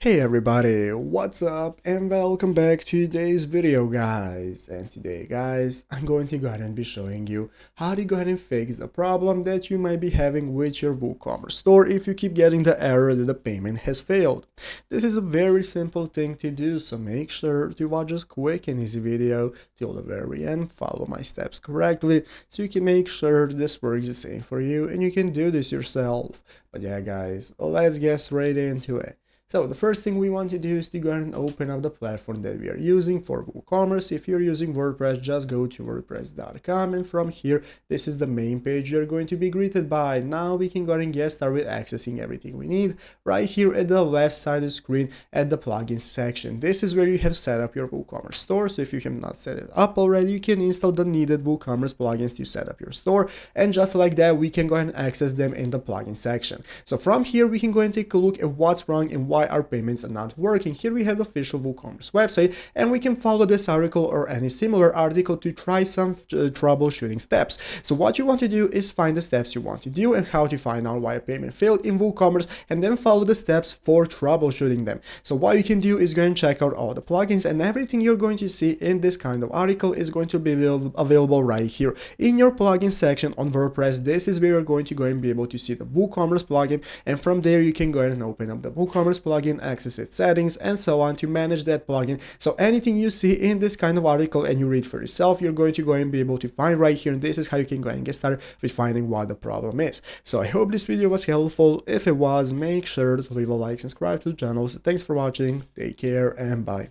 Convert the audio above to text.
Hey everybody, what's up and welcome back to today's video guys. And today guys, I'm going to go ahead and be showing you how to go ahead and fix the problem that you might be having with your WooCommerce store if you keep getting the error that the payment has failed. This is a very simple thing to do, so make sure to watch this quick and easy video till the very end, follow my steps correctly so you can make sure this works the same for you and you can do this yourself. But yeah guys, let's get straight into it. So the first thing we want to do is to go ahead and open up the platform that we are using for WooCommerce. If you're using WordPress, just go to wordpress.com, and from here, this is the main page you're going to be greeted by. Now we can go ahead and get started with accessing everything we need. Right here at the left side of the screen at the plugins section. This is where you have set up your WooCommerce store. So if you have not set it up already, you can install the needed WooCommerce plugins to set up your store. And just like that, we can go ahead and access them in the plugin section. So from here, we can go and take a look at what's wrong and why our payments are not working. Here we have the official WooCommerce website, and we can follow this article or any similar article to try some troubleshooting steps. So what you want to do is find the steps you want to do and how to find out why a payment failed in WooCommerce, and then follow the steps for troubleshooting them. So what you can do is go and check out all the plugins, and everything you're going to see in this kind of article is going to be available right here in your plugin section on WordPress. This is where you're going to go and be able to see the WooCommerce plugin, and from there you can go ahead and open up the WooCommerce plugin, access its settings and so on to manage that plugin. So anything you see in this kind of article and you read for yourself, you're going to go and be able to find right here, and this is how you can go and get started with finding what the problem is. So I hope this video was helpful. If it was, make sure to leave a like, subscribe to the channel. So thanks for watching, take care and bye.